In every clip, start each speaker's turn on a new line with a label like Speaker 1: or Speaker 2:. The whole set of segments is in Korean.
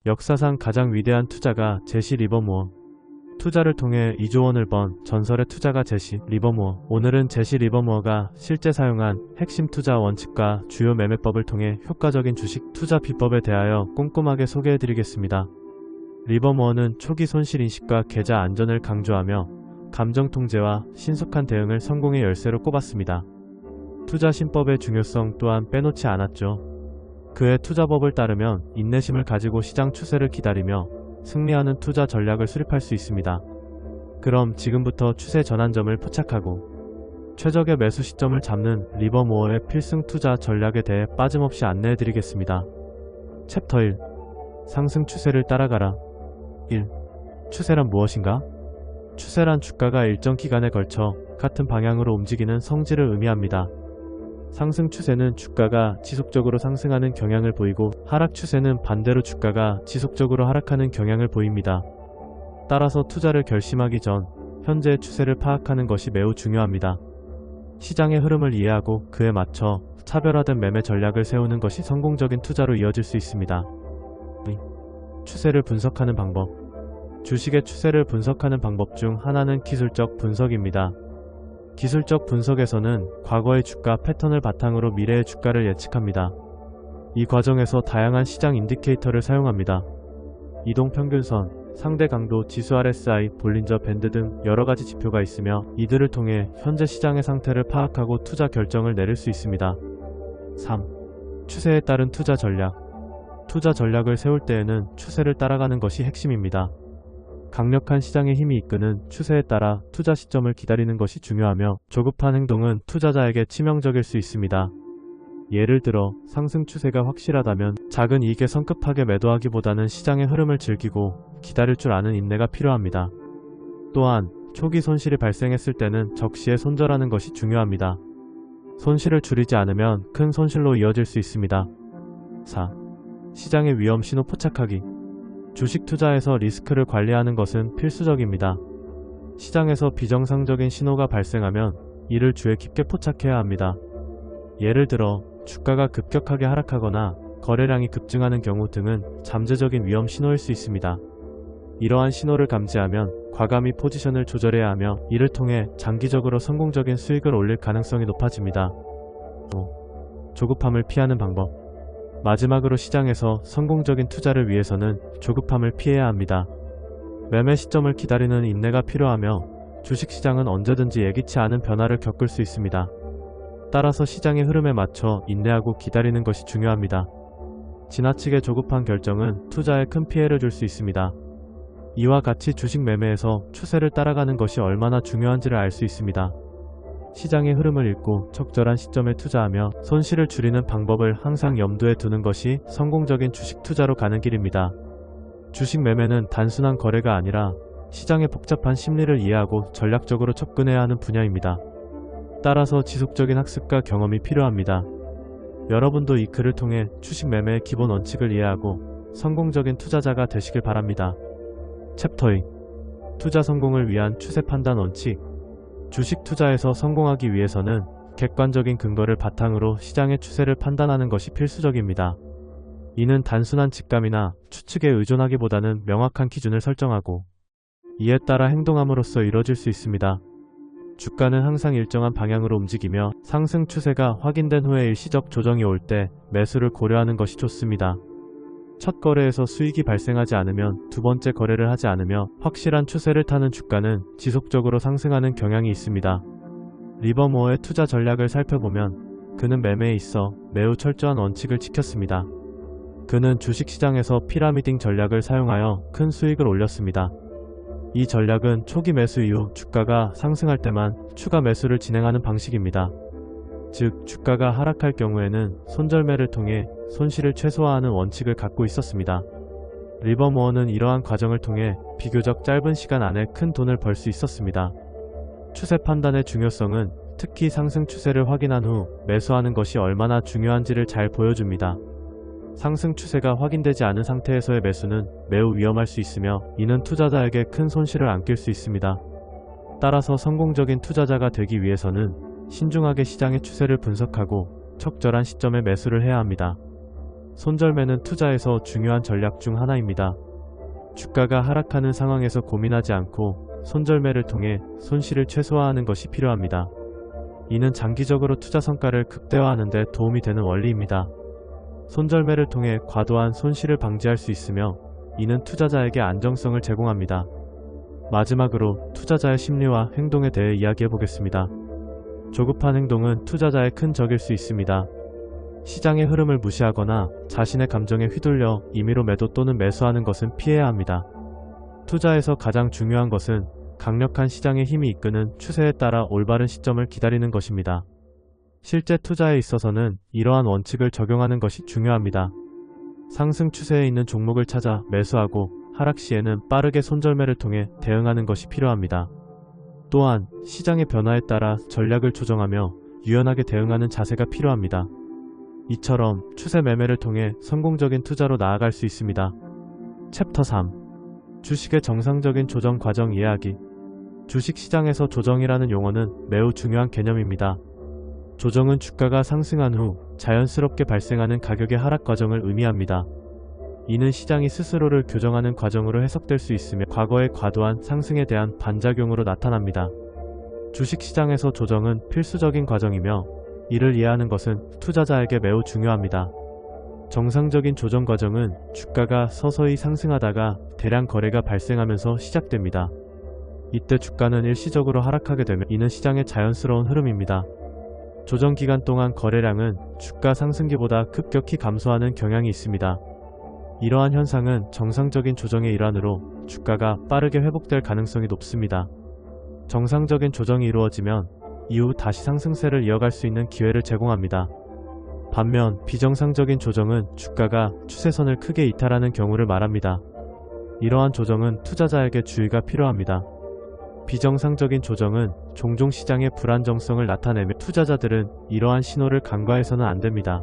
Speaker 1: 역사상 가장 위대한 투자가 제시 리버무어. 투자를 통해 2조 원을 번 전설의 투자가 제시 리버무어. 오늘은 제시 리버무어가 실제 사용한 핵심 투자 원칙과 주요 매매법을 통해 효과적인 주식 투자 비법에 대하여 꼼꼼하게 소개해드리겠습니다. 리버무어는 초기 손실 인식과 계좌 안전을 강조하며 감정 통제와 신속한 대응을 성공의 열쇠로 꼽았습니다. 투자 신법의 중요성 또한 빼놓지 않았죠. 그의 투자법을 따르면 인내심을 가지고 시장 추세를 기다리며 승리하는 투자 전략을 수립할 수 있습니다. 그럼 지금부터 추세 전환점을 포착하고 최적의 매수 시점을 잡는 리버무어의 필승 투자 전략에 대해 빠짐없이 안내해드리겠습니다. 챕터 1. 상승 추세를 따라가라. 1. 추세란 무엇인가? 추세란 주가가 일정 기간에 걸쳐 같은 방향으로 움직이는 성질을 의미합니다. 상승 추세는 주가가 지속적으로 상승하는 경향을 보이고 하락 추세는 반대로 주가가 지속적으로 하락하는 경향을 보입니다. 따라서 투자를 결심하기 전 현재의 추세를 파악하는 것이 매우 중요합니다. 시장의 흐름을 이해하고 그에 맞춰 차별화된 매매 전략을 세우는 것이 성공적인 투자로 이어질 수 있습니다. 추세를 분석하는 방법. 주식의 추세를 분석하는 방법 중 하나는 기술적 분석입니다. 기술적 분석에서는 과거의 주가 패턴을 바탕으로 미래의 주가를 예측합니다. 이 과정에서 다양한 시장 인디케이터를 사용합니다. 이동평균선, 상대 강도, 지수 RSI, 볼린저 밴드 등 여러가지 지표가 있으며 이들을 통해 현재 시장의 상태를 파악하고 투자 결정을 내릴 수 있습니다. 3. 추세에 따른 투자 전략. 투자 전략을 세울 때에는 추세를 따라가는 것이 핵심입니다. 강력한 시장의 힘이 이끄는 추세에 따라 투자 시점을 기다리는 것이 중요하며 조급한 행동은 투자자에게 치명적일 수 있습니다. 예를 들어 상승 추세가 확실하다면 작은 이익에 성급하게 매도하기보다는 시장의 흐름을 즐기고 기다릴 줄 아는 인내가 필요합니다. 또한 초기 손실이 발생했을 때는 적시에 손절하는 것이 중요합니다. 손실을 줄이지 않으면 큰 손실로 이어질 수 있습니다. 4. 시장의 위험 신호 포착하기. 주식 투자에서 리스크를 관리하는 것은 필수적입니다. 시장에서 비정상적인 신호가 발생하면 이를 주의 깊게 포착해야 합니다. 예를 들어 주가가 급격하게 하락하거나 거래량이 급증하는 경우 등은 잠재적인 위험 신호일 수 있습니다. 이러한 신호를 감지하면 과감히 포지션을 조절해야 하며 이를 통해 장기적으로 성공적인 수익을 올릴 가능성이 높아집니다. 5. 조급함을 피하는 방법. 마지막으로 시장에서 성공적인 투자를 위해서는 조급함을 피해야 합니다. 매매 시점을 기다리는 인내가 필요하며 주식시장은 언제든지 예기치 않은 변화를 겪을 수 있습니다. 따라서 시장의 흐름에 맞춰 인내하고 기다리는 것이 중요합니다. 지나치게 조급한 결정은 투자에 큰 피해를 줄 수 있습니다. 이와 같이 주식 매매에서 추세를 따라가는 것이 얼마나 중요한지를 알 수 있습니다. 시장의 흐름을 읽고 적절한 시점에 투자하며 손실을 줄이는 방법을 항상 염두에 두는 것이 성공적인 주식 투자로 가는 길입니다. 주식 매매는 단순한 거래가 아니라 시장의 복잡한 심리를 이해하고 전략적으로 접근해야 하는 분야입니다. 따라서 지속적인 학습과 경험이 필요합니다. 여러분도 이 글을 통해 주식 매매의 기본 원칙을 이해하고 성공적인 투자자가 되시길 바랍니다. 챕터 2. 투자 성공을 위한 추세 판단 원칙. 주식 투자에서 성공하기 위해서는 객관적인 근거를 바탕으로 시장의 추세를 판단하는 것이 필수적입니다. 이는 단순한 직감이나 추측에 의존하기보다는 명확한 기준을 설정하고 이에 따라 행동함으로써 이뤄질 수 있습니다. 주가는 항상 일정한 방향으로 움직이며 상승 추세가 확인된 후에 일시적 조정이 올 때 매수를 고려하는 것이 좋습니다. 첫 거래에서 수익이 발생하지 않으면 두 번째 거래를 하지 않으며 확실한 추세를 타는 주가는 지속적으로 상승하는 경향이 있습니다. 리버무어의 투자 전략을 살펴보면 그는 매매에 있어 매우 철저한 원칙을 지켰습니다. 그는 주식시장에서 피라미딩 전략을 사용하여 큰 수익을 올렸습니다. 이 전략은 초기 매수 이후 주가가 상승할 때만 추가 매수를 진행하는 방식입니다. 즉 주가가 하락할 경우에는 손절매를 통해 손실을 최소화하는 원칙을 갖고 있었습니다. 리버무어는 이러한 과정을 통해 비교적 짧은 시간 안에 큰 돈을 벌 수 있었습니다. 추세 판단의 중요성은 특히 상승 추세를 확인한 후 매수하는 것이 얼마나 중요한지를 잘 보여줍니다. 상승 추세가 확인되지 않은 상태에서의 매수는 매우 위험할 수 있으며 이는 투자자에게 큰 손실을 안길 수 있습니다. 따라서 성공적인 투자자가 되기 위해서는 신중하게 시장의 추세를 분석하고 적절한 시점에 매수를 해야 합니다. 손절매는 투자에서 중요한 전략 중 하나입니다. 주가가 하락하는 상황에서 고민하지 않고 손절매를 통해 손실을 최소화하는 것이 필요합니다. 이는 장기적으로 투자 성과를 극대화하는 데 도움이 되는 원리입니다. 손절매를 통해 과도한 손실을 방지할 수 있으며 이는 투자자에게 안정성을 제공합니다. 마지막으로 투자자의 심리와 행동에 대해 이야기해 보겠습니다. 조급한 행동은 투자자의 큰 적일 수 있습니다. 시장의 흐름을 무시하거나 자신의 감정에 휘둘려 임의로 매도 또는 매수하는 것은 피해야 합니다. 투자에서 가장 중요한 것은 강력한 시장의 힘이 이끄는 추세에 따라 올바른 시점을 기다리는 것입니다. 실제 투자에 있어서는 이러한 원칙을 적용하는 것이 중요합니다. 상승 추세에 있는 종목을 찾아 매수하고 하락 시에는 빠르게 손절매를 통해 대응하는 것이 필요합니다. 또한 시장의 변화에 따라 전략을 조정하며 유연하게 대응하는 자세가 필요합니다. 이처럼 추세 매매를 통해 성공적인 투자로 나아갈 수 있습니다. 챕터 3. 주식의 정상적인 조정 과정 이해하기. 주식시장에서 조정이라는 용어는 매우 중요한 개념입니다. 조정은 주가가 상승한 후 자연스럽게 발생하는 가격의 하락 과정을 의미합니다. 이는 시장이 스스로를 교정하는 과정으로 해석될 수 있으며 과거의 과도한 상승에 대한 반작용으로 나타납니다. 주식시장에서 조정은 필수적인 과정이며 이를 이해하는 것은 투자자에게 매우 중요합니다. 정상적인 조정 과정은 주가가 서서히 상승하다가 대량 거래가 발생하면서 시작됩니다. 이때 주가는 일시적으로 하락하게 되며 이는 시장의 자연스러운 흐름입니다. 조정 기간 동안 거래량은 주가 상승기보다 급격히 감소하는 경향이 있습니다. 이러한 현상은 정상적인 조정의 일환으로 주가가 빠르게 회복될 가능성이 높습니다. 정상적인 조정이 이루어지면 이후 다시 상승세를 이어갈 수 있는 기회를 제공합니다. 반면 비정상적인 조정은 주가가 추세선을 크게 이탈하는 경우를 말합니다. 이러한 조정은 투자자에게 주의가 필요합니다. 비정상적인 조정은 종종 시장의 불안정성을 나타내며 투자자들은 이러한 신호를 간과해서는 안됩니다.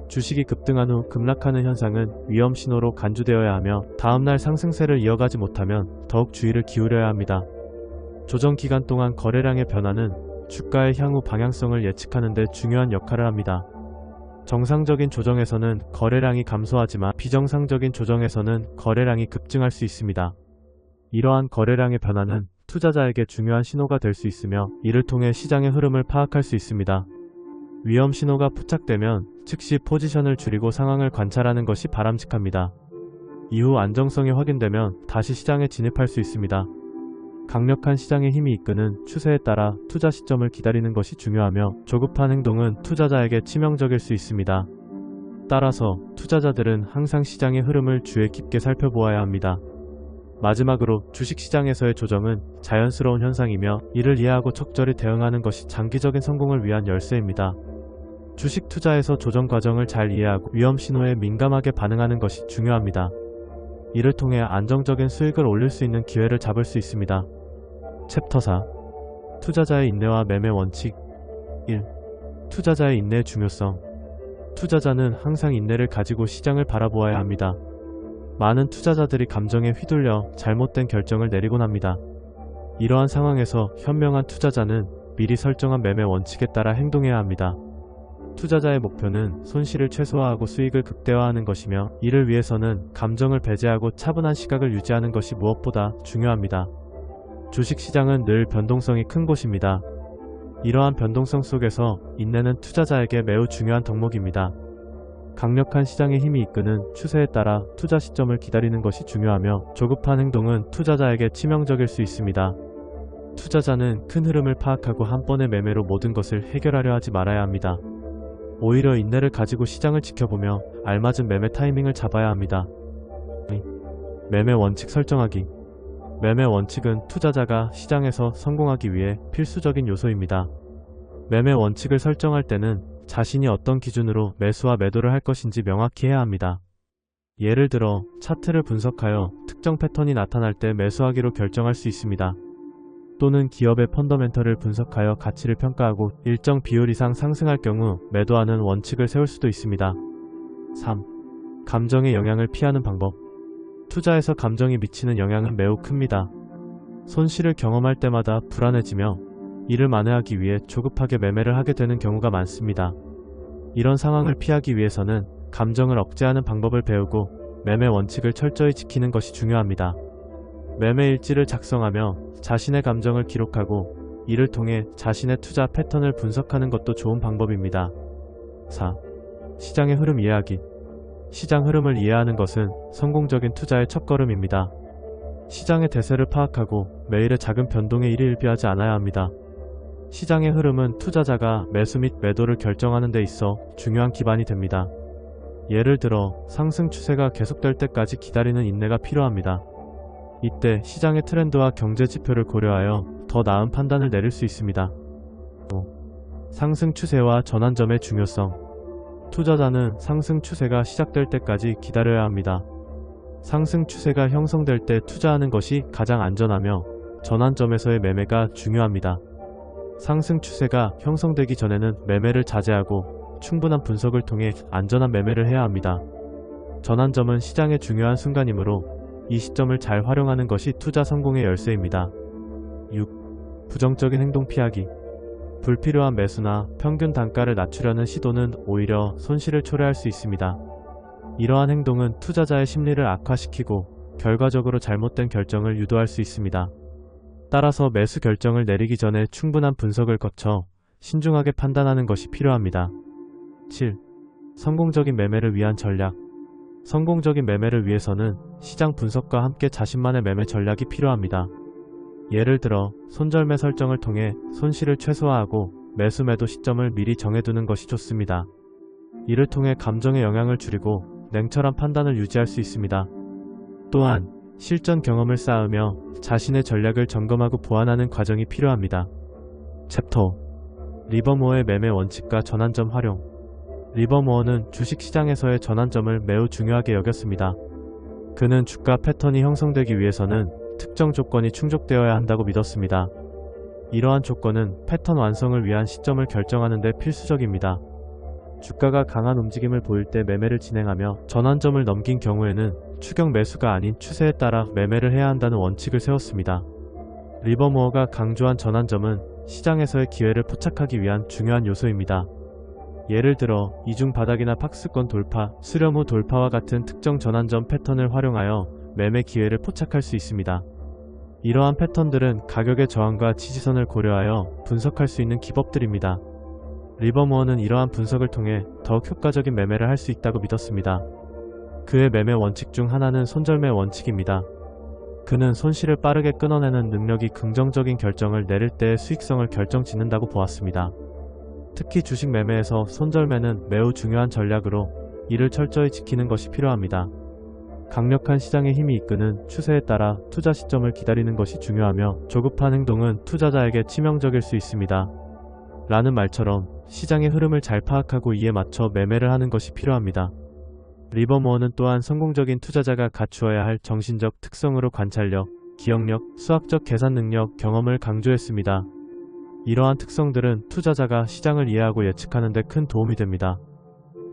Speaker 1: 주식이 급등한 후 급락하는 현상은 위험 신호로 간주되어야 하며 다음날 상승세를 이어가지 못하면 더욱 주의를 기울여야 합니다. 조정 기간 동안 거래량의 변화는 주가의 향후 방향성을 예측하는 데 중요한 역할을 합니다. 정상적인 조정에서는 거래량이 감소하지만 비정상적인 조정에서는 거래량이 급증할 수 있습니다. 이러한 거래량의 변화는 투자자에게 중요한 신호가 될 수 있으며 이를 통해 시장의 흐름을 파악할 수 있습니다. 위험 신호가 포착되면 즉시 포지션을 줄이고 상황을 관찰하는 것이 바람직합니다. 이후 안정성이 확인되면 다시 시장에 진입할 수 있습니다. 강력한 시장의 힘이 이끄는 추세에 따라 투자 시점을 기다리는 것이 중요하며 조급한 행동은 투자자에게 치명적일 수 있습니다. 따라서 투자자들은 항상 시장의 흐름을 주의 깊게 살펴보아야 합니다. 마지막으로 주식시장에서의 조정은 자연스러운 현상이며 이를 이해하고 적절히 대응하는 것이 장기적인 성공을 위한 열쇠입니다. 주식 투자에서 조정 과정을 잘 이해하고 위험 신호에 민감하게 반응하는 것이 중요합니다. 이를 통해 안정적인 수익을 올릴 수 있는 기회를 잡을 수 있습니다. 챕터 4. 투자자의 인내와 매매 원칙. 1. 투자자의 인내의 중요성. 투자자는 항상 인내를 가지고 시장을 바라보아야 합니다. 많은 투자자들이 감정에 휘둘려 잘못된 결정을 내리곤 합니다. 이러한 상황에서 현명한 투자자는 미리 설정한 매매 원칙에 따라 행동해야 합니다. 투자자의 목표는 손실을 최소화하고 수익을 극대화하는 것이며 이를 위해서는 감정을 배제하고 차분한 시각을 유지하는 것이 무엇보다 중요합니다. 주식시장은 늘 변동성이 큰 곳입니다. 이러한 변동성 속에서 인내는 투자자에게 매우 중요한 덕목입니다. 강력한 시장의 힘이 이끄는 추세에 따라 투자 시점을 기다리는 것이 중요하며 조급한 행동은 투자자에게 치명적일 수 있습니다. 투자자는 큰 흐름을 파악하고 한 번의 매매로 모든 것을 해결하려 하지 말아야 합니다. 오히려 인내를 가지고 시장을 지켜보며 알맞은 매매 타이밍을 잡아야 합니다. 매매 원칙 설정하기. 매매 원칙은 투자자가 시장에서 성공하기 위해 필수적인 요소입니다. 매매 원칙을 설정할 때는 자신이 어떤 기준으로 매수와 매도를 할 것인지 명확히 해야 합니다. 예를 들어 차트를 분석하여 특정 패턴이 나타날 때 매수하기로 결정할 수 있습니다. 또는 기업의 펀더멘털을 분석하여 가치를 평가하고 일정 비율 이상 상승할 경우 매도하는 원칙을 세울 수도 있습니다. 3. 감정의 영향을 피하는 방법. 투자에서 감정이 미치는 영향은 매우 큽니다. 손실을 경험할 때마다 불안해지며 이를 만회하기 위해 조급하게 매매를 하게 되는 경우가 많습니다. 이런 상황을 피하기 위해서는 감정을 억제하는 방법을 배우고 매매 원칙을 철저히 지키는 것이 중요합니다. 매매 일지를 작성하며 자신의 감정을 기록하고 이를 통해 자신의 투자 패턴을 분석하는 것도 좋은 방법입니다. 4. 시장의 흐름 이해하기. 시장 흐름을 이해하는 것은 성공적인 투자의 첫걸음입니다. 시장의 대세를 파악하고 매일의 작은 변동에 일희일비하지 않아야 합니다. 시장의 흐름은 투자자가 매수 및 매도를 결정하는 데 있어 중요한 기반이 됩니다. 예를 들어 상승 추세가 계속될 때까지 기다리는 인내가 필요합니다. 이때 시장의 트렌드와 경제 지표를 고려하여 더 나은 판단을 내릴 수 있습니다. 5. 상승 추세와 전환점의 중요성. 투자자는 상승 추세가 시작될 때까지 기다려야 합니다. 상승 추세가 형성될 때 투자하는 것이 가장 안전하며 전환점에서의 매매가 중요합니다. 상승 추세가 형성되기 전에는 매매를 자제하고 충분한 분석을 통해 안전한 매매를 해야 합니다. 전환점은 시장의 중요한 순간이므로 이 시점을 잘 활용하는 것이 투자 성공의 열쇠입니다. 6. 부정적인 행동 피하기. 불필요한 매수나 평균 단가를 낮추려는 시도는 오히려 손실을 초래할 수 있습니다. 이러한 행동은 투자자의 심리를 악화시키고 결과적으로 잘못된 결정을 유도할 수 있습니다. 따라서 매수 결정을 내리기 전에 충분한 분석을 거쳐 신중하게 판단하는 것이 필요합니다. 7. 성공적인 매매를 위한 전략. 성공적인 매매를 위해서는 시장 분석과 함께 자신만의 매매 전략이 필요합니다. 예를 들어 손절매 설정을 통해 손실을 최소화하고 매수 매도 시점을 미리 정해두는 것이 좋습니다. 이를 통해 감정의 영향을 줄이고 냉철한 판단을 유지할 수 있습니다. 또한 실전 경험을 쌓으며 자신의 전략을 점검하고 보완하는 과정이 필요합니다. 챕터 5. 리버모어의 매매 원칙과 전환점 활용. 리버모어는 주식시장에서의 전환점을 매우 중요하게 여겼습니다. 그는 주가 패턴이 형성되기 위해서는 특정 조건이 충족되어야 한다고 믿었습니다. 이러한 조건은 패턴 완성을 위한 시점을 결정하는 데 필수적입니다. 주가가 강한 움직임을 보일 때 매매를 진행하며 전환점을 넘긴 경우에는 추격 매수가 아닌 추세에 따라 매매를 해야 한다는 원칙을 세웠습니다. 리버모어가 강조한 전환점은 시장에서의 기회를 포착하기 위한 중요한 요소입니다. 예를 들어 이중 바닥이나 박스권 돌파, 수렴 후 돌파와 같은 특정 전환점 패턴을 활용하여 매매 기회를 포착할 수 있습니다. 이러한 패턴들은 가격의 저항과 지지선을 고려하여 분석할 수 있는 기법들입니다. 리버모어는 이러한 분석을 통해 더욱 효과적인 매매를 할 수 있다고 믿었습니다. 그의 매매 원칙 중 하나는 손절매 원칙입니다. 그는 손실을 빠르게 끊어내는 능력이 긍정적인 결정을 내릴 때의 수익성을 결정짓는다고 보았습니다. 특히 주식 매매에서 손절매는 매우 중요한 전략으로 이를 철저히 지키는 것이 필요합니다. 강력한 시장의 힘이 이끄는 추세에 따라 투자 시점을 기다리는 것이 중요하며 조급한 행동은 투자자에게 치명적일 수 있습니다. 라는 말처럼 시장의 흐름을 잘 파악하고 이에 맞춰 매매를 하는 것이 필요합니다. 리버모어는 또한 성공적인 투자자가 갖추어야 할 정신적 특성으로 관찰력, 기억력, 수학적 계산 능력, 경험을 강조했습니다. 이러한 특성들은 투자자가 시장을 이해하고 예측하는 데 큰 도움이 됩니다.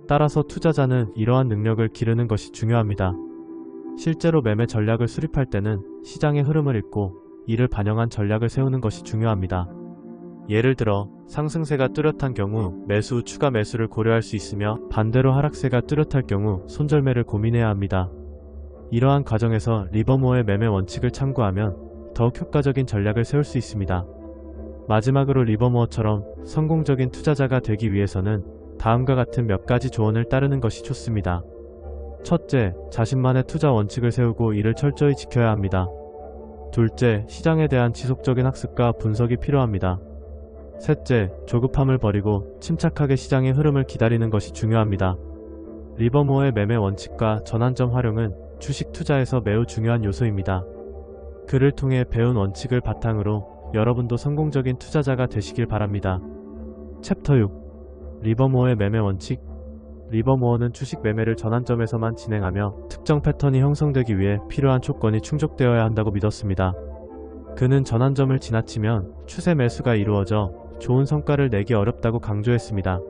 Speaker 1: 따라서 투자자는 이러한 능력을 기르는 것이 중요합니다. 실제로 매매 전략을 수립할 때는 시장의 흐름을 읽고 이를 반영한 전략을 세우는 것이 중요합니다. 예를 들어 상승세가 뚜렷한 경우 매수 후 추가 매수를 고려할 수 있으며 반대로 하락세가 뚜렷할 경우 손절매를 고민해야 합니다. 이러한 과정에서 리버모어의 매매 원칙을 참고하면 더욱 효과적인 전략을 세울 수 있습니다. 마지막으로 리버모어처럼 성공적인 투자자가 되기 위해서는 다음과 같은 몇 가지 조언을 따르는 것이 좋습니다. 첫째, 자신만의 투자 원칙을 세우고 이를 철저히 지켜야 합니다. 둘째, 시장에 대한 지속적인 학습과 분석이 필요합니다. 셋째, 조급함을 버리고 침착하게 시장의 흐름을 기다리는 것이 중요합니다. 리버모어의 매매 원칙과 전환점 활용은 주식 투자에서 매우 중요한 요소입니다. 그를 통해 배운 원칙을 바탕으로 여러분도 성공적인 투자자가 되시길 바랍니다. 챕터 6. 리버모어의 매매 원칙. 리버모어는 주식 매매를 전환점에서만 진행하며 특정 패턴이 형성되기 위해 필요한 조건이 충족되어야 한다고 믿었습니다. 그는 전환점을 지나치면 추세 매수가 이루어져 좋은 성과를 내기 어렵다고 강조했습니다.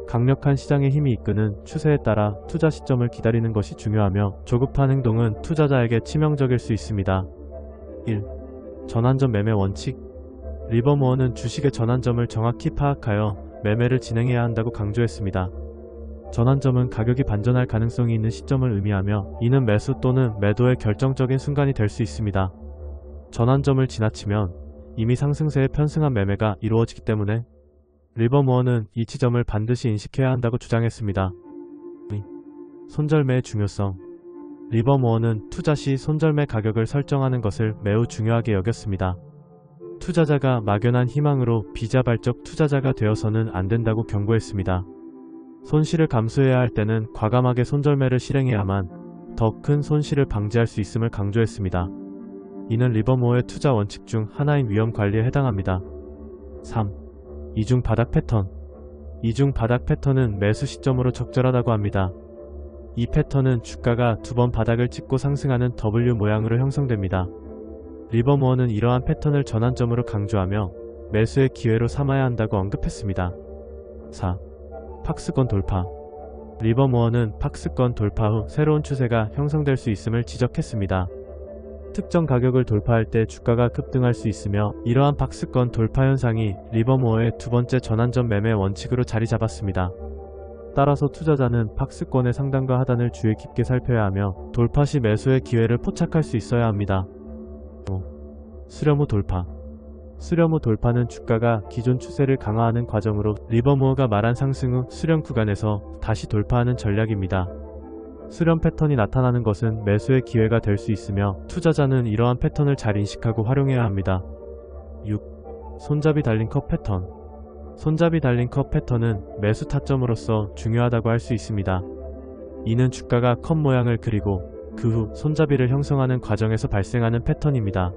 Speaker 1: 강력한 시장의 힘이 이끄는 추세에 따라 투자 시점을 기다리는 것이 중요하며 조급한 행동은 투자자에게 치명적일 수 있습니다. 1. 전환점 매매 원칙. 리버모어는 주식의 전환점을 정확히 파악하여 매매를 진행해야 한다고 강조했습니다. 전환점은 가격이 반전할 가능성이 있는 시점을 의미하며 이는 매수 또는 매도의 결정적인 순간이 될 수 있습니다. 전환점을 지나치면 이미 상승세에 편승한 매매가 이루어지기 때문에 리버모어는 이 지점을 반드시 인식해야 한다고 주장했습니다. 손절매의 중요성. 리버모어는 투자 시 손절매 가격을 설정하는 것을 매우 중요하게 여겼습니다. 투자자가 막연한 희망으로 비자발적 투자자가 되어서는 안 된다고 경고했습니다. 손실을 감수해야 할 때는 과감하게 손절매를 실행해야만 더 큰 손실을 방지할 수 있음을 강조했습니다. 이는 리버모어의 투자 원칙 중 하나인 위험 관리에 해당합니다. 3. 이중 바닥 패턴. 이중 바닥 패턴은 매수 시점으로 적절하다고 합니다. 이 패턴은 주가가 두 번 바닥을 찍고 상승하는 W 모양으로 형성됩니다. 리버모어는 이러한 패턴을 전환점으로 강조하며 매수의 기회로 삼아야 한다고 언급했습니다. 4. 박스권 돌파. 리버모어는 박스권 돌파 후 새로운 추세가 형성될 수 있음을 지적했습니다. 특정 가격을 돌파할 때 주가가 급등할 수 있으며 이러한 박스권 돌파 현상이 리버모어의 두 번째 전환점 매매 원칙으로 자리 잡았습니다. 따라서 투자자는 박스권의 상단과 하단을 주의 깊게 살펴야 하며 돌파 시 매수의 기회를 포착할 수 있어야 합니다. 5. 수렴 후 돌파. 수렴 후 돌파는 주가가 기존 추세를 강화하는 과정으로 리버모어가 말한 상승 후 수렴 구간에서 다시 돌파하는 전략입니다. 수렴 패턴이 나타나는 것은 매수의 기회가 될 수 있으며 투자자는 이러한 패턴을 잘 인식하고 활용해야 합니다. 6. 손잡이 달린 컵 패턴. 손잡이 달린 컵 패턴은 매수 타점으로서 중요하다고 할 수 있습니다. 이는 주가가 컵 모양을 그리고 그 후 손잡이를 형성하는 과정에서 발생하는 패턴입니다.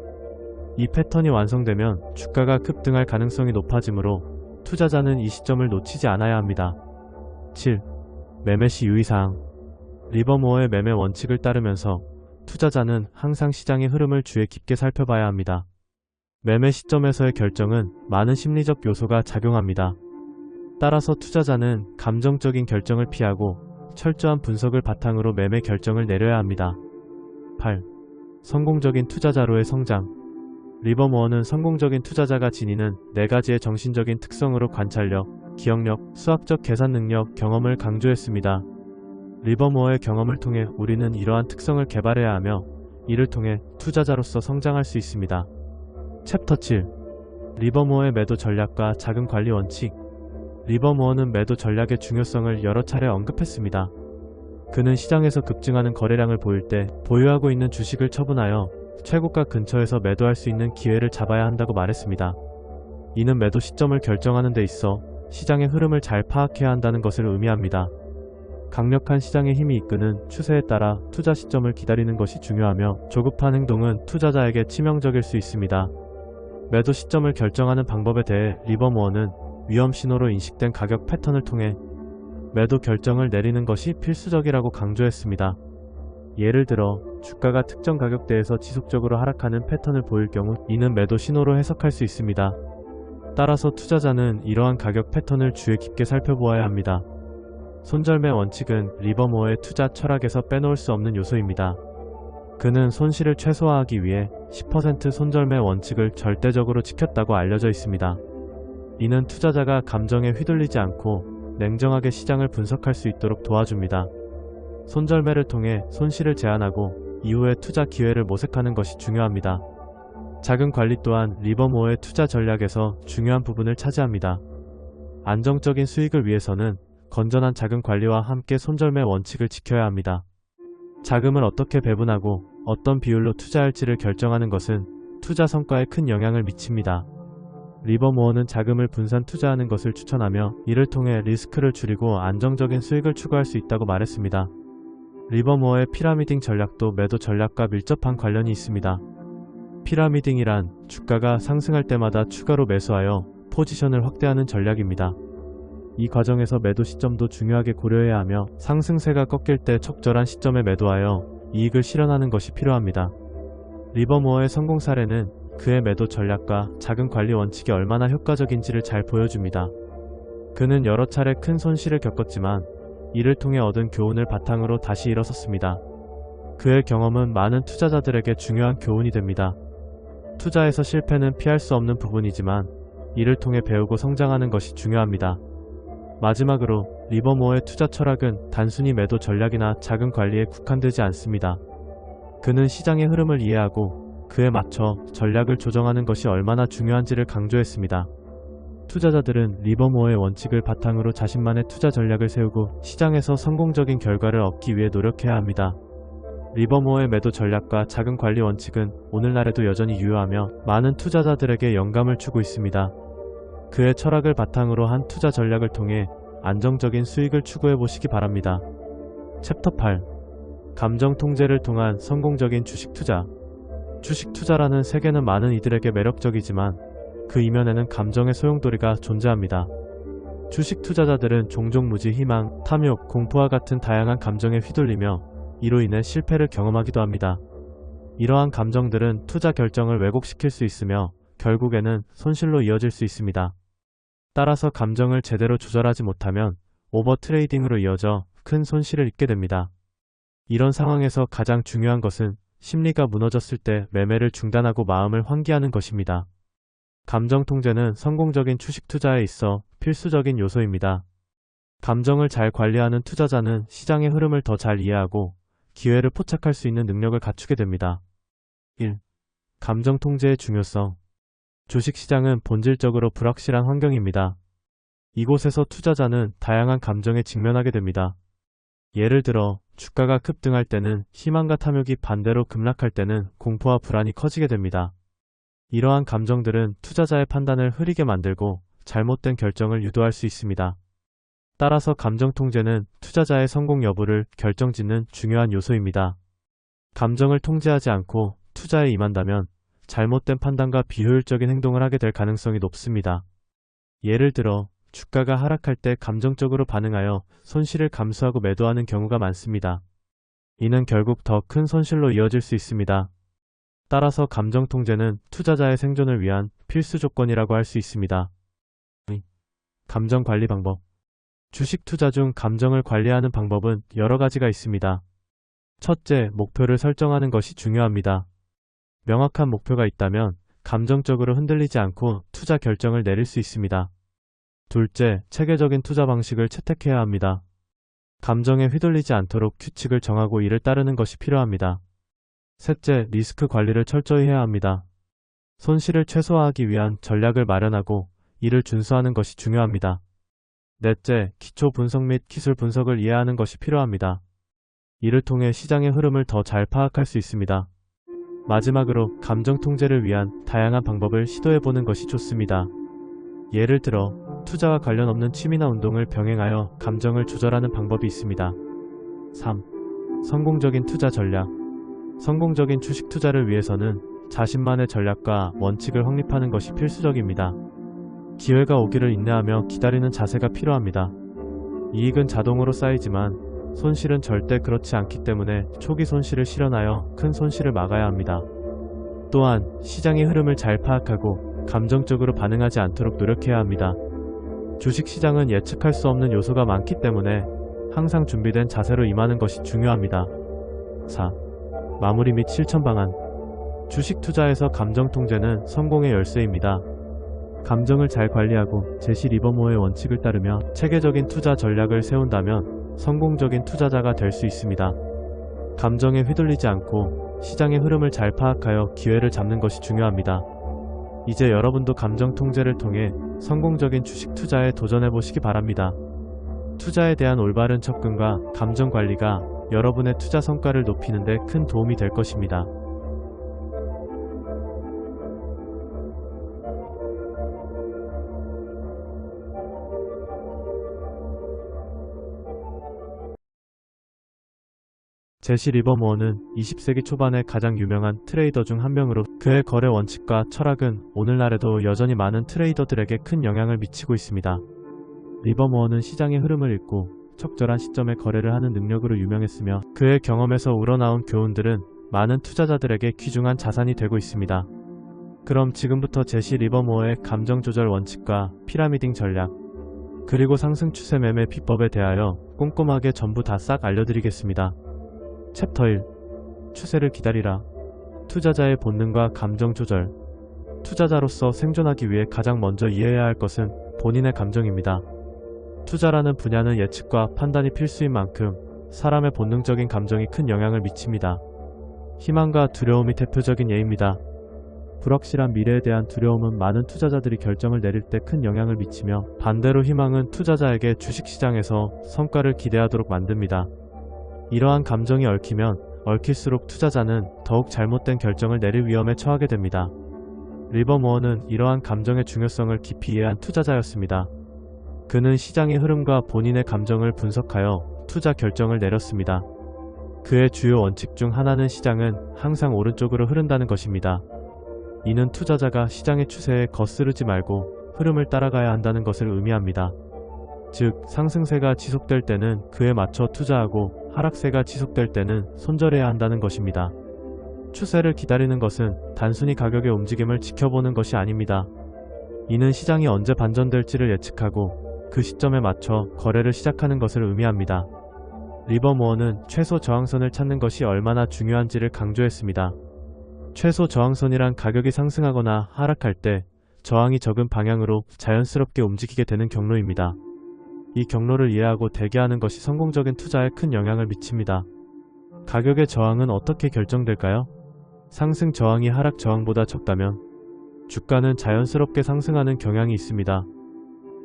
Speaker 1: 이 패턴이 완성되면 주가가 급등할 가능성이 높아지므로 투자자는 이 시점을 놓치지 않아야 합니다. 7. 매매 시 유의사항. 리버모어의 매매 원칙을 따르면서 투자자는 항상 시장의 흐름을 주의 깊게 살펴봐야 합니다. 매매 시점에서의 결정은 많은 심리적 요소가 작용합니다. 따라서 투자자는 감정적인 결정을 피하고 철저한 분석을 바탕으로 매매 결정을 내려야 합니다. 8. 성공적인 투자자로의 성장. 리버모어는 성공적인 투자자가 지니는 4가지의 정신적인 특성으로 관찰력, 기억력, 수학적 계산 능력, 경험을 강조했습니다. 리버모어의 경험을 통해 우리는 이러한 특성을 개발해야 하며 이를 통해 투자자로서 성장할 수 있습니다. 챕터 7. 리버모어의 매도 전략과 자금 관리 원칙. 리버모어는 매도 전략의 중요성을 여러 차례 언급했습니다. 그는 시장에서 급증하는 거래량을 보일 때 보유하고 있는 주식을 처분하여 최고가 근처에서 매도할 수 있는 기회를 잡아야 한다고 말했습니다. 이는 매도 시점을 결정하는 데 있어 시장의 흐름을 잘 파악해야 한다는 것을 의미합니다. 강력한 시장의 힘이 이끄는 추세에 따라 투자 시점을 기다리는 것이 중요하며 조급한 행동은 투자자에게 치명적일 수 있습니다. 매도 시점을 결정하는 방법에 대해 리버모어는 위험 신호로 인식된 가격 패턴을 통해 매도 결정을 내리는 것이 필수적이라고 강조했습니다. 예를 들어 주가가 특정 가격대에서 지속적으로 하락하는 패턴을 보일 경우 이는 매도 신호로 해석할 수 있습니다. 따라서 투자자는 이러한 가격 패턴을 주의 깊게 살펴보아야 합니다. 손절매 원칙은 리버모어의 투자 철학에서 빼놓을 수 없는 요소입니다. 그는 손실을 최소화하기 위해 10% 손절매 원칙을 절대적으로 지켰다고 알려져 있습니다. 이는 투자자가 감정에 휘둘리지 않고 냉정하게 시장을 분석할 수 있도록 도와줍니다. 손절매를 통해 손실을 제한하고 이후에 투자 기회를 모색하는 것이 중요합니다. 자금 관리 또한 리버모어의 투자 전략에서 중요한 부분을 차지합니다. 안정적인 수익을 위해서는 건전한 자금 관리와 함께 손절매 원칙을 지켜야 합니다. 자금을 어떻게 배분하고 어떤 비율로 투자할지를 결정하는 것은 투자 성과에 큰 영향을 미칩니다. 리버모어는 자금을 분산 투자하는 것을 추천하며 이를 통해 리스크를 줄이고 안정적인 수익을 추구할 수 있다고 말했습니다. 리버모어의 피라미딩 전략도 매도 전략과 밀접한 관련이 있습니다. 피라미딩이란 주가가 상승할 때마다 추가로 매수하여 포지션을 확대하는 전략입니다. 이 과정에서 매도 시점도 중요하게 고려해야 하며 상승세가 꺾일 때 적절한 시점에 매도하여 이익을 실현하는 것이 필요합니다. 리버모어의 성공 사례는 그의 매도 전략과 자금 관리 원칙이 얼마나 효과적인지를 잘 보여줍니다. 그는 여러 차례 큰 손실을 겪었지만 이를 통해 얻은 교훈을 바탕으로 다시 일어섰습니다. 그의 경험은 많은 투자자들에게 중요한 교훈이 됩니다. 투자에서 실패는 피할 수 없는 부분이지만 이를 통해 배우고 성장하는 것이 중요합니다. 마지막으로 리버모어의 투자 철학은 단순히 매도 전략이나 자금 관리에 국한되지 않습니다. 그는 시장의 흐름을 이해하고 그에 맞춰 전략을 조정하는 것이 얼마나 중요한지를 강조했습니다. 투자자들은 리버모어의 원칙을 바탕으로 자신만의 투자 전략을 세우고 시장에서 성공적인 결과를 얻기 위해 노력해야 합니다. 리버모어의 매도 전략과 자금 관리 원칙은 오늘날에도 여전히 유효하며 많은 투자자들에게 영감을 주고 있습니다. 그의 철학을 바탕으로 한 투자 전략을 통해 안정적인 수익을 추구해 보시기 바랍니다. 챕터 8. 감정 통제를 통한 성공적인 주식 투자. 주식 투자라는 세계는 많은 이들에게 매력적이지만 그 이면에는 감정의 소용돌이가 존재합니다. 주식 투자자들은 종종 무지, 희망, 탐욕, 공포와 같은 다양한 감정에 휘둘리며 이로 인해 실패를 경험하기도 합니다. 이러한 감정들은 투자 결정을 왜곡시킬 수 있으며 결국에는 손실로 이어질 수 있습니다. 따라서 감정을 제대로 조절하지 못하면 오버 트레이딩으로 이어져 큰 손실을 입게 됩니다. 이런 상황에서 가장 중요한 것은 심리가 무너졌을 때 매매를 중단하고 마음을 환기하는 것입니다. 감정 통제는 성공적인 주식 투자에 있어 필수적인 요소입니다. 감정을 잘 관리하는 투자자는 시장의 흐름을 더 잘 이해하고 기회를 포착할 수 있는 능력을 갖추게 됩니다. 1. 감정 통제의 중요성. 주식시장은 본질적으로 불확실한 환경입니다. 이곳에서 투자자는 다양한 감정에 직면하게 됩니다. 예를 들어 주가가 급등할 때는 희망과 탐욕이, 반대로 급락할 때는 공포와 불안이 커지게 됩니다. 이러한 감정들은 투자자의 판단을 흐리게 만들고 잘못된 결정을 유도할 수 있습니다. 따라서 감정 통제는 투자자의 성공 여부를 결정짓는 중요한 요소입니다. 감정을 통제하지 않고 투자에 임한다면 잘못된 판단과 비효율적인 행동을 하게 될 가능성이 높습니다. 예를 들어 주가가 하락할 때 감정적으로 반응하여 손실을 감수하고 매도하는 경우가 많습니다. 이는 결국 더 큰 손실로 이어질 수 있습니다. 따라서 감정 통제는 투자자의 생존을 위한 필수 조건이라고 할 수 있습니다. 감정 관리 방법. 주식 투자 중 감정을 관리하는 방법은 여러 가지가 있습니다. 첫째, 목표를 설정하는 것이 중요합니다. 명확한 목표가 있다면 감정적으로 흔들리지 않고 투자 결정을 내릴 수 있습니다. 둘째, 체계적인 투자 방식을 채택해야 합니다. 감정에 휘둘리지 않도록 규칙을 정하고 이를 따르는 것이 필요합니다. 셋째, 리스크 관리를 철저히 해야 합니다. 손실을 최소화하기 위한 전략을 마련하고 이를 준수하는 것이 중요합니다. 넷째, 기초 분석 및 기술 분석을 이해하는 것이 필요합니다. 이를 통해 시장의 흐름을 더 잘 파악할 수 있습니다. 마지막으로 감정 통제를 위한 다양한 방법을 시도해보는 것이 좋습니다. 예를 들어 투자와 관련 없는 취미나 운동을 병행하여 감정을 조절하는 방법이 있습니다. 3. 성공적인 투자 전략. 성공적인 주식 투자를 위해서는 자신만의 전략과 원칙을 확립하는 것이 필수적입니다. 기회가 오기를 인내하며 기다리는 자세가 필요합니다. 이익은 자동으로 쌓이지만 손실은 절대 그렇지 않기 때문에 초기 손실을 실현하여 큰 손실을 막아야 합니다. 또한 시장의 흐름을 잘 파악하고 감정적으로 반응하지 않도록 노력해야 합니다. 주식시장은 예측할 수 없는 요소가 많기 때문에 항상 준비된 자세로 임하는 것이 중요합니다. 4. 마무리 및 실천 방안. 주식 투자에서 감정 통제는 성공의 열쇠입니다. 감정을 잘 관리하고 제시 리버모어의 원칙을 따르며 체계적인 투자 전략을 세운다면 성공적인 투자자가 될 수 있습니다. 감정에 휘둘리지 않고 시장의 흐름을 잘 파악하여 기회를 잡는 것이 중요합니다. 이제 여러분도 감정 통제를 통해 성공적인 주식 투자에 도전해보시기 바랍니다. 투자에 대한 올바른 접근과 감정 관리가 여러분의 투자 성과를 높이는 데 큰 도움이 될 것입니다. 제시 리버모어는 20세기 초반의 가장 유명한 트레이더 중 한 명으로 그의 거래 원칙과 철학은 오늘날에도 여전히 많은 트레이더들에게 큰 영향을 미치고 있습니다. 리버모어는 시장의 흐름을 읽고 적절한 시점에 거래를 하는 능력으로 유명했으며 그의 경험에서 우러나온 교훈들은 많은 투자자들에게 귀중한 자산이 되고 있습니다. 그럼 지금부터 제시 리버모어의 감정 조절 원칙과 피라미딩 전략, 그리고 상승 추세 매매 비법에 대하여 꼼꼼하게 전부 다 싹 알려드리겠습니다. 챕터 1. 추세를 기다리라. 투자자의 본능과 감정 조절. 투자자로서 생존하기 위해 가장 먼저 이해해야 할 것은 본인의 감정입니다. 투자라는 분야는 예측과 판단이 필수인 만큼 사람의 본능적인 감정이 큰 영향을 미칩니다. 희망과 두려움이 대표적인 예입니다. 불확실한 미래에 대한 두려움은 많은 투자자들이 결정을 내릴 때 큰 영향을 미치며, 반대로 희망은 투자자에게 주식시장에서 성과를 기대하도록 만듭니다. 이러한 감정이 얽히면 얽힐수록 투자자는 더욱 잘못된 결정을 내릴 위험에 처하게 됩니다. 리버모어는 이러한 감정의 중요성을 깊이 이해한 투자자였습니다. 그는 시장의 흐름과 본인의 감정을 분석하여 투자 결정을 내렸습니다. 그의 주요 원칙 중 하나는 시장은 항상 오른쪽으로 흐른다는 것입니다. 이는 투자자가 시장의 추세에 거스르지 말고 흐름을 따라가야 한다는 것을 의미합니다. 즉, 상승세가 지속될 때는 그에 맞춰 투자하고 하락세가 지속될 때는 손절해야 한다는 것입니다. 추세를 기다리는 것은 단순히 가격의 움직임을 지켜보는 것이 아닙니다. 이는 시장이 언제 반전될지를 예측하고 그 시점에 맞춰 거래를 시작하는 것을 의미합니다. 리버모어는 최소 저항선을 찾는 것이 얼마나 중요한지를 강조했습니다. 최소 저항선이란 가격이 상승하거나 하락할 때 저항이 적은 방향으로 자연스럽게 움직이게 되는 경로입니다. 이 경로를 이해하고 대기하는 것이 성공적인 투자에 큰 영향을 미칩니다. 가격의 저항은 어떻게 결정될까요? 상승 저항이 하락 저항보다 적다면 주가는 자연스럽게 상승하는 경향이 있습니다.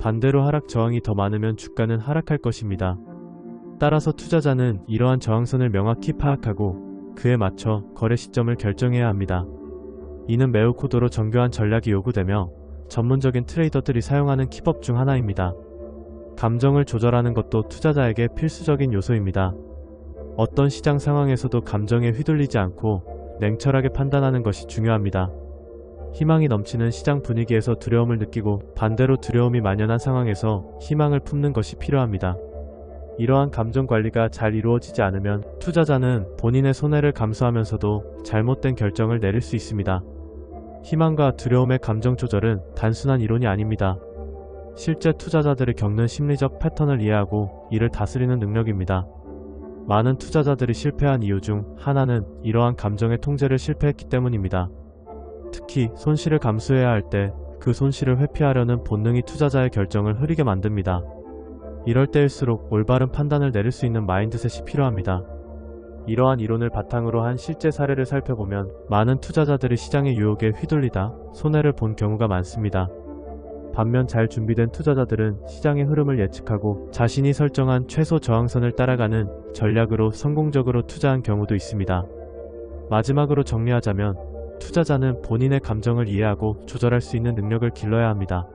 Speaker 1: 반대로 하락 저항이 더 많으면 주가는 하락할 것입니다. 따라서 투자자는 이러한 저항선을 명확히 파악하고 그에 맞춰 거래 시점을 결정해야 합니다. 이는 매우 고도로 정교한 전략이 요구되며 전문적인 트레이더들이 사용하는 기법 중 하나입니다. 감정을 조절하는 것도 투자자에게 필수적인 요소입니다. 어떤 시장 상황에서도 감정에 휘둘리지 않고 냉철하게 판단하는 것이 중요합니다. 희망이 넘치는 시장 분위기에서 두려움을 느끼고, 반대로 두려움이 만연한 상황에서 희망을 품는 것이 필요합니다. 이러한 감정 관리가 잘 이루어지지 않으면 투자자는 본인의 손해를 감수하면서도 잘못된 결정을 내릴 수 있습니다. 희망과 두려움의 감정 조절은 단순한 이론이 아닙니다. 실제 투자자들이 겪는 심리적 패턴을 이해하고 이를 다스리는 능력입니다. 많은 투자자들이 실패한 이유 중 하나는 이러한 감정의 통제를 실패했기 때문입니다. 특히 손실을 감수해야 할 때 그 손실을 회피하려는 본능이 투자자의 결정을 흐리게 만듭니다. 이럴 때일수록 올바른 판단을 내릴 수 있는 마인드셋이 필요합니다. 이러한 이론을 바탕으로 한 실제 사례를 살펴보면 많은 투자자들이 시장의 유혹에 휘둘리다 손해를 본 경우가 많습니다. 반면 잘 준비된 투자자들은 시장의 흐름을 예측하고 자신이 설정한 최소 저항선을 따라가는 전략으로 성공적으로 투자한 경우도 있습니다. 마지막으로 정리하자면 투자자는 본인의 감정을 이해하고 조절할 수 있는 능력을 길러야 합니다.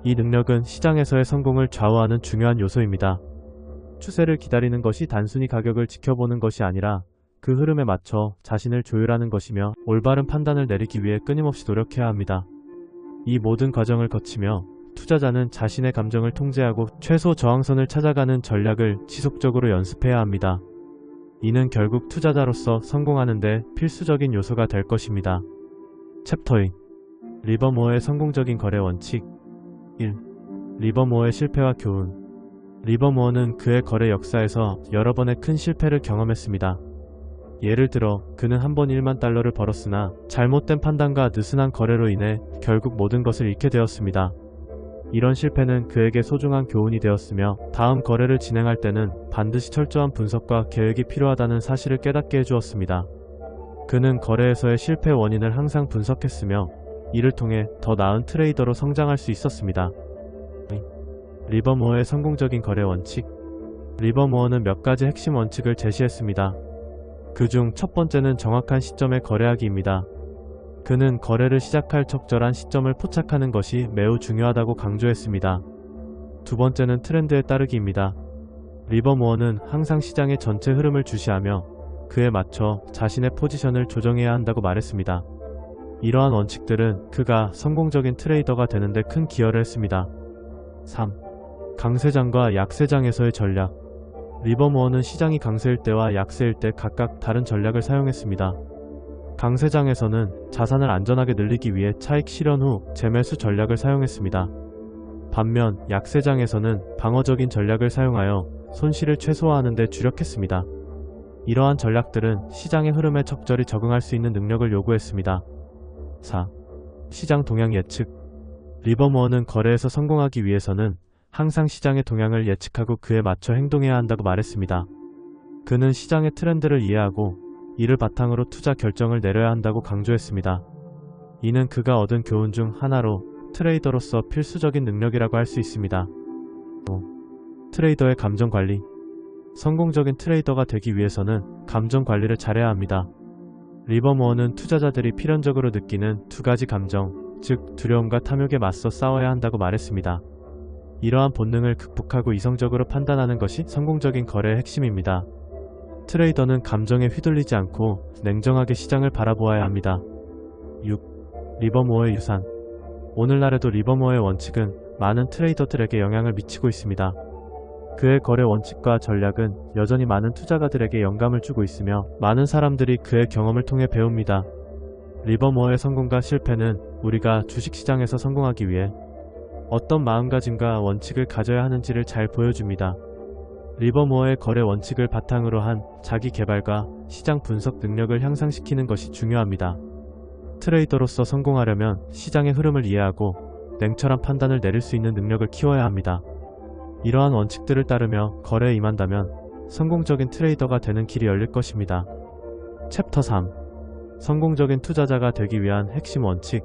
Speaker 1: 이 능력은 시장에서의 성공을 좌우하는 중요한 요소입니다. 추세를 기다리는 것이 단순히 가격을 지켜보는 것이 아니라 그 흐름에 맞춰 자신을 조율하는 것이며, 올바른 판단을 내리기 위해 끊임없이 노력해야 합니다. 이 모든 과정을 거치며 투자자는 자신의 감정을 통제하고 최소 저항선을 찾아가는 전략을 지속적으로 연습해야 합니다. 이는 결국 투자자로서 성공하는 데 필수적인 요소가 될 것입니다. 챕터 2. 리버모어의 성공적인 거래 원칙. 1. 리버모어의 실패와 교훈. 리버모어는 그의 거래 역사에서 여러 번의 큰 실패를 경험했습니다. 예를 들어 그는 한 번 1만 달러를 벌었으나 잘못된 판단과 느슨한 거래로 인해 결국 모든 것을 잃게 되었습니다. 이런 실패는 그에게 소중한 교훈이 되었으며, 다음 거래를 진행할 때는 반드시 철저한 분석과 계획이 필요하다는 사실을 깨닫게 해주었습니다. 그는 거래에서의 실패 원인을 항상 분석했으며 이를 통해 더 나은 트레이더로 성장할 수 있었습니다. 리버모어의 성공적인 거래 원칙. 리버모어는 몇 가지 핵심 원칙을 제시했습니다. 그중 첫 번째는 정확한 시점에 거래하기입니다. 그는 거래를 시작할 적절한 시점을 포착하는 것이 매우 중요하다고 강조했습니다. 두 번째는 트렌드에 따르기입니다. 리버모어는 항상 시장의 전체 흐름을 주시하며 그에 맞춰 자신의 포지션을 조정해야 한다고 말했습니다. 이러한 원칙들은 그가 성공적인 트레이더가 되는데 큰 기여를 했습니다. 3. 강세장과 약세장에서의 전략. 리버모어는 시장이 강세일 때와 약세일 때 각각 다른 전략을 사용했습니다. 강세장에서는 자산을 안전하게 늘리기 위해 차익 실현 후 재매수 전략을 사용했습니다. 반면 약세장에서는 방어적인 전략을 사용하여 손실을 최소화하는 데 주력했습니다. 이러한 전략들은 시장의 흐름에 적절히 적응할 수 있는 능력을 요구했습니다. 4. 시장 동향 예측. 리버모어는 거래에서 성공하기 위해서는 항상 시장의 동향을 예측하고 그에 맞춰 행동해야 한다고 말했습니다. 그는 시장의 트렌드를 이해하고 이를 바탕으로 투자 결정을 내려야 한다고 강조했습니다. 이는 그가 얻은 교훈 중 하나로 트레이더로서 필수적인 능력이라고 할 수 있습니다. 트레이더의 감정 관리. 성공적인 트레이더가 되기 위해서는 감정 관리를 잘해야 합니다. 리버모어는 투자자들이 필연적으로 느끼는 두 가지 감정, 즉 두려움과 탐욕에 맞서 싸워야 한다고 말했습니다. 이러한 본능을 극복하고 이성적으로 판단하는 것이 성공적인 거래의 핵심입니다. 트레이더는 감정에 휘둘리지 않고 냉정하게 시장을 바라보아야 합니다. 6. 리버모어의 유산. 오늘날에도 리버모어의 원칙은 많은 트레이더들에게 영향을 미치고 있습니다. 그의 거래 원칙과 전략은 여전히 많은 투자가들에게 영감을 주고 있으며 많은 사람들이 그의 경험을 통해 배웁니다. 리버모어의 성공과 실패는 우리가 주식시장에서 성공하기 위해 어떤 마음가짐과 원칙을 가져야 하는지를 잘 보여줍니다. 리버모어의 거래 원칙을 바탕으로 한 자기 개발과 시장 분석 능력을 향상시키는 것이 중요합니다. 트레이더로서 성공하려면 시장의 흐름을 이해하고 냉철한 판단을 내릴 수 있는 능력을 키워야 합니다. 이러한 원칙들을 따르며 거래에 임한다면 성공적인 트레이더가 되는 길이 열릴 것입니다. 챕터 3. 성공적인 투자자가 되기 위한 핵심 원칙.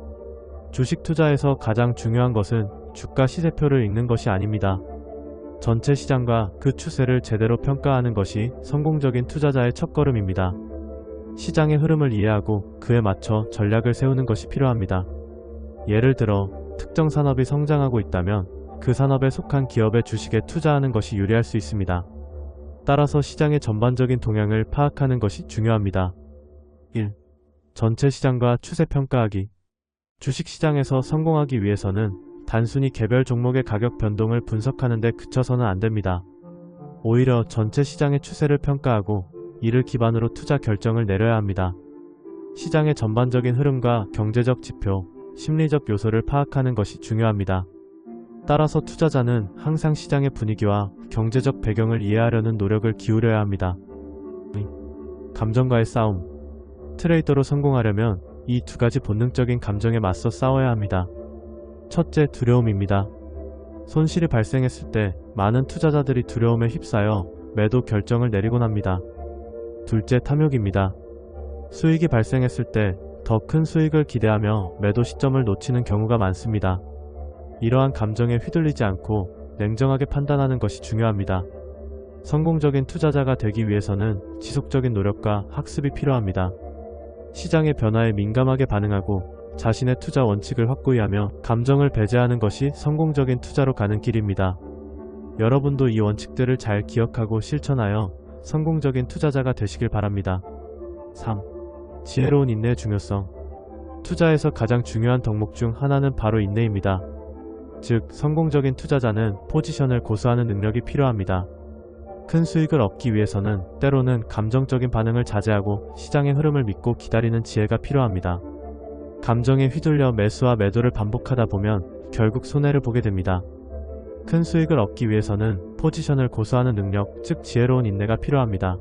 Speaker 1: 주식 투자에서 가장 중요한 것은 주가 시세표를 읽는 것이 아닙니다. 전체 시장과 그 추세를 제대로 평가하는 것이 성공적인 투자자의 첫걸음입니다. 시장의 흐름을 이해하고 그에 맞춰 전략을 세우는 것이 필요합니다. 예를 들어 특정 산업이 성장하고 있다면 그 산업에 속한 기업의 주식에 투자하는 것이 유리할 수 있습니다. 따라서 시장의 전반적인 동향을 파악하는 것이 중요합니다. 1. 전체 시장과 추세 평가하기. 주식시장에서 성공하기 위해서는 단순히 개별 종목의 가격 변동을 분석하는 데 그쳐서는 안됩니다. 오히려 전체 시장의 추세를 평가하고 이를 기반으로 투자 결정을 내려야 합니다. 시장의 전반적인 흐름과 경제적 지표, 심리적 요소를 파악하는 것이 중요합니다. 따라서 투자자는 항상 시장의 분위기와 경제적 배경을 이해하려는 노력을 기울여야 합니다. 감정과의 싸움. 트레이더로 성공하려면 이 두 가지 본능적인 감정에 맞서 싸워야 합니다. 첫째, 두려움입니다. 손실이 발생했을 때 많은 투자자들이 두려움에 휩싸여 매도 결정을 내리곤 합니다. 둘째, 탐욕입니다. 수익이 발생했을 때 더 큰 수익을 기대하며 매도 시점을 놓치는 경우가 많습니다. 이러한 감정에 휘둘리지 않고 냉정하게 판단하는 것이 중요합니다. 성공적인 투자자가 되기 위해서는 지속적인 노력과 학습이 필요합니다. 시장의 변화에 민감하게 반응하고 자신의 투자 원칙을 확고히 하며 감정을 배제하는 것이 성공적인 투자로 가는 길입니다. 여러분도 이 원칙들을 잘 기억하고 실천하여 성공적인 투자자가 되시길 바랍니다. 3. 지혜로운 인내의 중요성. 투자에서 가장 중요한 덕목 중 하나는 바로 인내입니다. 즉, 성공적인 투자자는 포지션을 고수하는 능력이 필요합니다. 큰 수익을 얻기 위해서는 때로는 감정적인 반응을 자제하고 시장의 흐름을 믿고 기다리는 지혜가 필요합니다. 감정에 휘둘려 매수와 매도를 반복하다 보면 결국 손해를 보게 됩니다. 큰 수익을 얻기 위해서는 포지션을 고수하는 능력, 즉 지혜로운 인내가 필요합니다.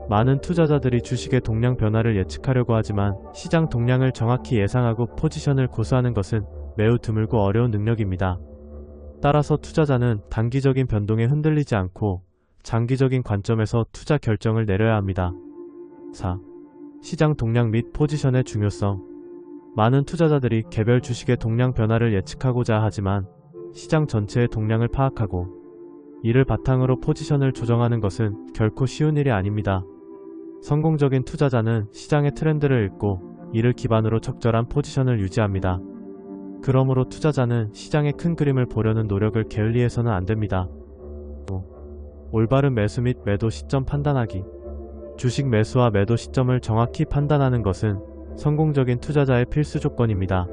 Speaker 1: 많은 투자자들이 주식의 동량 변화를 예측하려고 하지만 시장 동량을 정확히 예상하고 포지션을 고수하는 것은 매우 드물고 어려운 능력입니다. 따라서 투자자는 단기적인 변동에 흔들리지 않고 장기적인 관점에서 투자 결정을 내려야 합니다. 4. 시장 동량 및 포지션의 중요성. 많은 투자자들이 개별 주식의 동량 변화를 예측하고자 하지만 시장 전체의 동량을 파악하고 이를 바탕으로 포지션을 조정하는 것은 결코 쉬운 일이 아닙니다. 성공적인 투자자는 시장의 트렌드를 읽고 이를 기반으로 적절한 포지션을 유지합니다. 그러므로 투자자는 시장의 큰 그림을 보려는 노력을 게을리해서는 안됩니다. 5. 올바른 매수 및 매도 시점 판단하기. 주식 매수와 매도 시점을 정확히 판단하는 것은 성공적인 투자자의 필수 조건입니다.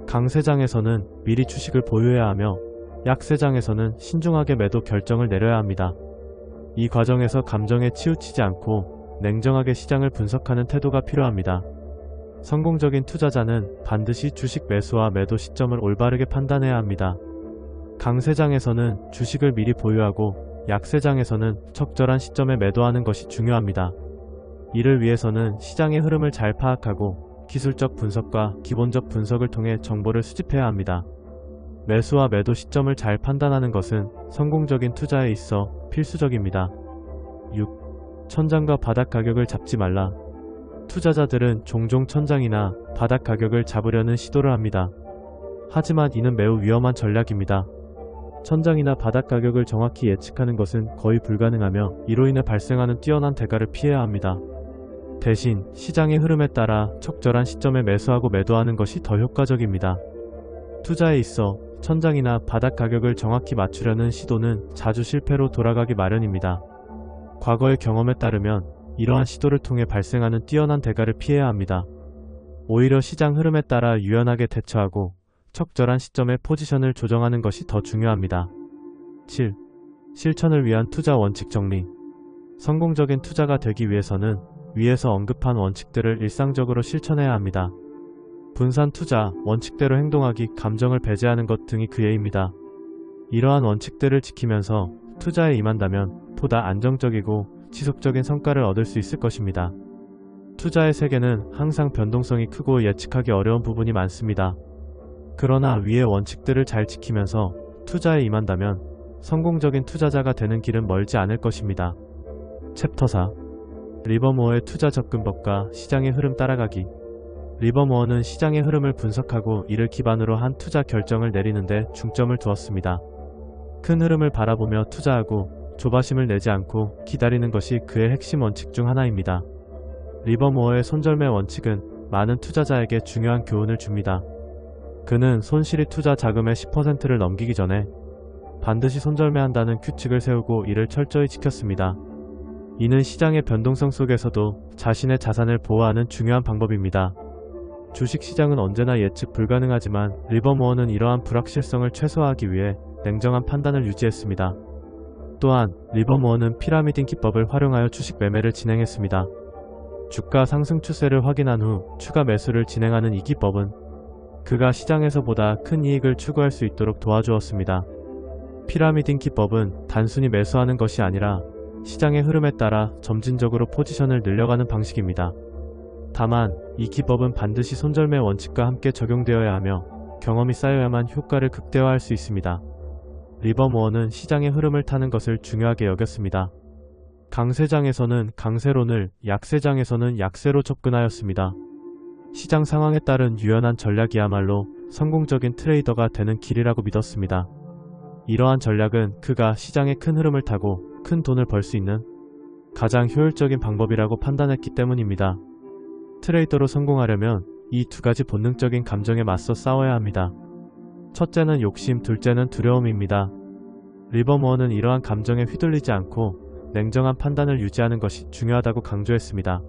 Speaker 1: 강세장에서는 미리 주식을 보유해야 하며 약세장에서는 신중하게 매도 결정을 내려야 합니다. 이 과정에서 감정에 치우치지 않고 냉정하게 시장을 분석하는 태도가 필요합니다. 성공적인 투자자는 반드시 주식 매수와 매도 시점을 올바르게 판단해야 합니다. 강세장에서는 주식을 미리 보유하고 약세장에서는 적절한 시점에 매도하는 것이 중요합니다. 이를 위해서는 시장의 흐름을 잘 파악하고 기술적 분석과 기본적 분석을 통해 정보를 수집해야 합니다. 매수와 매도 시점을 잘 판단하는 것은 성공적인 투자에 있어 필수적입니다. 6. 천장과 바닥 가격을 잡지 말라. 투자자들은 종종 천장이나 바닥 가격을 잡으려는 시도를 합니다. 하지만 이는 매우 위험한 전략입니다. 천장이나 바닥 가격을 정확히 예측하는 것은 거의 불가능하며 이로 인해 발생하는 뛰어난 대가를 피해야 합니다. 대신 시장의 흐름에 따라 적절한 시점에 매수하고 매도하는 것이 더 효과적입니다. 투자에 있어 천장이나 바닥 가격을 정확히 맞추려는 시도는 자주 실패로 돌아가기 마련입니다. 과거의 경험에 따르면 이러한 시도를 통해 발생하는 뛰어난 대가를 피해야 합니다. 오히려 시장 흐름에 따라 유연하게 대처하고 적절한 시점에 포지션을 조정하는 것이 더 중요합니다. 7. 실천을 위한 투자 원칙 정리. 성공적인 투자가 되기 위해서는 위에서 언급한 원칙들을 일상적으로 실천해야 합니다. 분산 투자, 원칙대로 행동하기, 감정을 배제하는 것 등이 그 예입니다. 이러한 원칙들을 지키면서 투자에 임한다면 보다 안정적이고 지속적인 성과를 얻을 수 있을 것입니다. 투자의 세계는 항상 변동성이 크고 예측하기 어려운 부분이 많습니다. 그러나 위의 원칙들을 잘 지키면서 투자에 임한다면 성공적인 투자자가 되는 길은 멀지 않을 것입니다. 챕터 4. 리버모어의 투자 접근법과 시장의 흐름 따라가기. 리버모어는 시장의 흐름을 분석하고 이를 기반으로 한 투자 결정을 내리는 데 중점을 두었습니다. 큰 흐름을 바라보며 투자하고 조바심을 내지 않고 기다리는 것이 그의 핵심 원칙 중 하나입니다. 리버모어의 손절매 원칙은 많은 투자자에게 중요한 교훈을 줍니다. 그는 손실이 투자 자금의 10%를 넘기기 전에 반드시 손절매한다는 규칙을 세우고 이를 철저히 지켰습니다. 이는 시장의 변동성 속에서도 자신의 자산을 보호하는 중요한 방법입니다. 주식시장은 언제나 예측 불가능하지만 리버모어는 이러한 불확실성을 최소화하기 위해 냉정한 판단을 유지했습니다. 또한 리버모어는 피라미딩 기법을 활용하여 주식 매매를 진행했습니다. 주가 상승 추세를 확인한 후 추가 매수를 진행하는 이 기법은 그가 시장에서 보다 큰 이익을 추구할 수 있도록 도와주었습니다. 피라미딩 기법은 단순히 매수하는 것이 아니라 시장의 흐름에 따라 점진적으로 포지션을 늘려가는 방식입니다. 다만 이 기법은 반드시 손절매 원칙과 함께 적용되어야 하며 경험이 쌓여야만 효과를 극대화할 수 있습니다. 리버모어는 시장의 흐름을 타는 것을 중요하게 여겼습니다. 강세장에서는 강세론을, 약세장에서는 약세로 접근하였습니다. 시장 상황에 따른 유연한 전략이야말로 성공적인 트레이더가 되는 길이라고 믿었습니다. 이러한 전략은 그가 시장의 큰 흐름을 타고 큰 돈을 벌 수 있는 가장 효율적인 방법이라고 판단했기 때문입니다. 트레이더로 성공하려면 이 두 가지 본능적인 감정에 맞서 싸워야 합니다. 첫째는 욕심, 둘째는 두려움입니다. 리버모어는 이러한 감정에 휘둘리지 않고 냉정한 판단을 유지하는 것이 중요하다고 강조했습니다.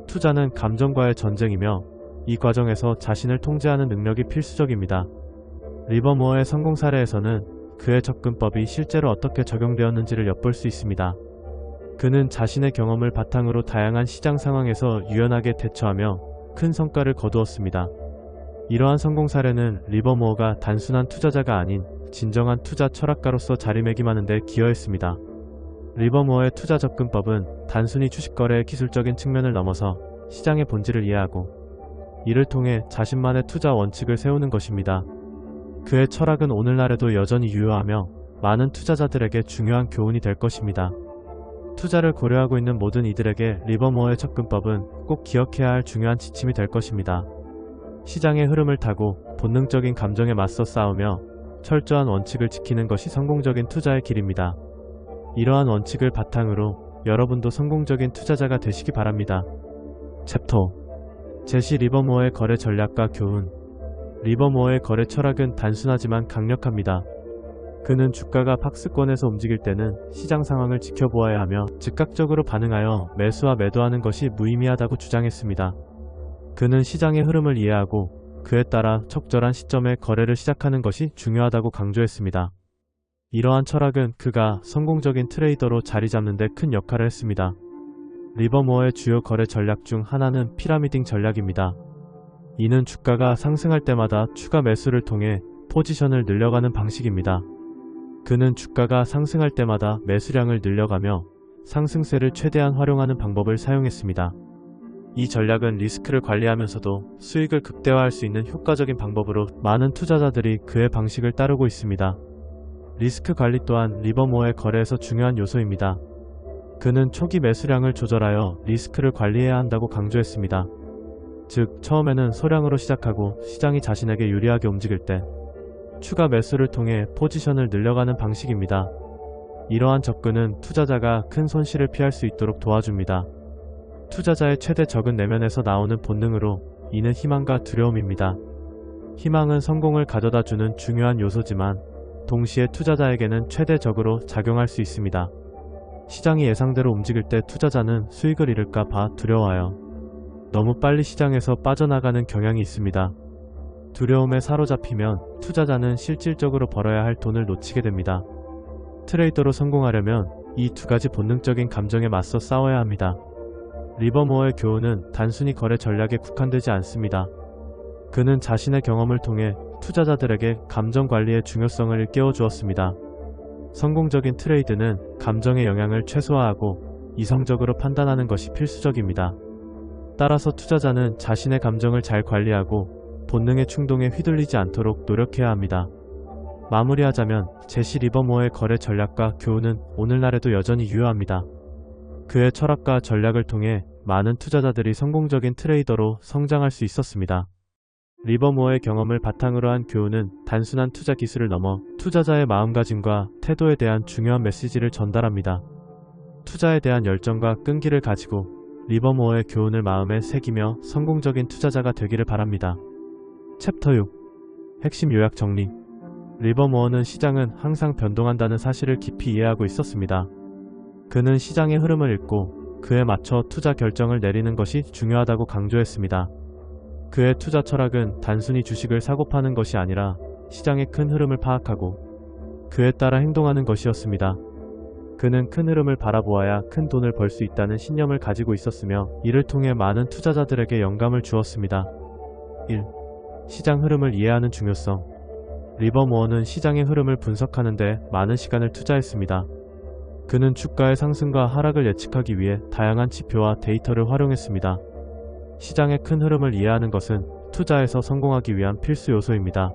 Speaker 1: 투자는 감정과의 전쟁이며 이 과정에서 자신을 통제하는 능력이 필수적입니다. 리버모어의 성공 사례에서는 그의 접근법이 실제로 어떻게 적용되었는지를 엿볼 수 있습니다. 그는 자신의 경험을 바탕으로 다양한 시장 상황에서 유연하게 대처하며 큰 성과를 거두었습니다. 이러한 성공 사례는 리버모어가 단순한 투자자가 아닌 진정한 투자 철학가로서 자리매김하는 데 기여했습니다. 리버모어의 투자 접근법은 단순히 주식 거래의 기술적인 측면을 넘어서 시장의 본질을 이해하고 이를 통해 자신만의 투자 원칙을 세우는 것입니다. 그의 철학은 오늘날에도 여전히 유효하며 많은 투자자들에게 중요한 교훈이 될 것입니다. 투자를 고려하고 있는 모든 이들에게 리버모어의 접근법은 꼭 기억해야 할 중요한 지침이 될 것입니다. 시장의 흐름을 타고 본능적인 감정에 맞서 싸우며 철저한 원칙을 지키는 것이 성공적인 투자의 길입니다. 이러한 원칙을 바탕으로 여러분도 성공적인 투자자가 되시기 바랍니다. 챕터 제시 리버모어의 거래 전략과 교훈. 리버모어의 거래 철학은 단순하지만 강력합니다. 그는 주가가 박스권에서 움직일 때는 시장 상황을 지켜보아야 하며 즉각적으로 반응하여 매수와 매도하는 것이 무의미하다고 주장했습니다. 그는 시장의 흐름을 이해하고 그에 따라 적절한 시점에 거래를 시작하는 것이 중요하다고 강조했습니다. 이러한 철학은 그가 성공적인 트레이더로 자리 잡는 데 큰 역할을 했습니다. 리버모어의 주요 거래 전략 중 하나는 피라미딩 전략입니다. 이는 주가가 상승할 때마다 추가 매수를 통해 포지션을 늘려가는 방식입니다. 그는 주가가 상승할 때마다 매수량을 늘려가며 상승세를 최대한 활용하는 방법을 사용했습니다. 이 전략은 리스크를 관리하면서도 수익을 극대화할 수 있는 효과적인 방법으로 많은 투자자들이 그의 방식을 따르고 있습니다. 리스크 관리 또한 리버모어의 거래에서 중요한 요소입니다. 그는 초기 매수량을 조절하여 리스크를 관리해야 한다고 강조했습니다. 즉, 처음에는 소량으로 시작하고 시장이 자신에게 유리하게 움직일 때 추가 매수를 통해 포지션을 늘려가는 방식입니다. 이러한 접근은 투자자가 큰 손실을 피할 수 있도록 도와줍니다. 투자자의 최대 적은 내면에서 나오는 본능으로 이는 희망과 두려움입니다. 희망은 성공을 가져다주는 중요한 요소지만 동시에 투자자에게는 최대적으로 작용할 수 있습니다. 시장이 예상대로 움직일 때 투자자는 수익을 잃을까 봐 두려워요. 너무 빨리 시장에서 빠져나가는 경향이 있습니다. 두려움에 사로잡히면 투자자는 실질적으로 벌어야 할 돈을 놓치게 됩니다. 트레이더로 성공하려면 이 두 가지 본능적인 감정에 맞서 싸워야 합니다. 리버모어의 교훈은 단순히 거래 전략에 국한되지 않습니다. 그는 자신의 경험을 통해 투자자들에게 감정 관리의 중요성을 일깨워 주었습니다. 성공적인 트레이드는 감정의 영향을 최소화하고 이성적으로 판단하는 것이 필수적입니다. 따라서 투자자는 자신의 감정을 잘 관리하고 본능의 충동에 휘둘리지 않도록 노력해야 합니다. 마무리하자면 제시 리버모어의 거래 전략과 교훈은 오늘날에도 여전히 유효합니다. 그의 철학과 전략을 통해 많은 투자자들이 성공적인 트레이더로 성장할 수 있었습니다. 리버모어의 경험을 바탕으로 한 교훈은 단순한 투자 기술을 넘어 투자자의 마음가짐과 태도에 대한 중요한 메시지를 전달합니다. 투자에 대한 열정과 끈기를 가지고 리버모어의 교훈을 마음에 새기며 성공적인 투자자가 되기를 바랍니다. 챕터 6. 핵심 요약 정리. 리버모어는 시장은 항상 변동한다는 사실을 깊이 이해하고 있었습니다. 그는 시장의 흐름을 읽고 그에 맞춰 투자 결정을 내리는 것이 중요하다고 강조했습니다. 그의 투자 철학은 단순히 주식을 사고 파는 것이 아니라 시장의 큰 흐름을 파악하고 그에 따라 행동하는 것이었습니다. 그는 큰 흐름을 바라보아야 큰 돈을 벌 수 있다는 신념을 가지고 있었으며 이를 통해 많은 투자자들에게 영감을 주었습니다. 1. 시장 흐름을 이해하는 중요성. 리버모어는 시장의 흐름을 분석하는 데 많은 시간을 투자했습니다. 그는 주가의 상승과 하락을 예측하기 위해 다양한 지표와 데이터를 활용했습니다. 시장의 큰 흐름을 이해하는 것은 투자에서 성공하기 위한 필수 요소입니다.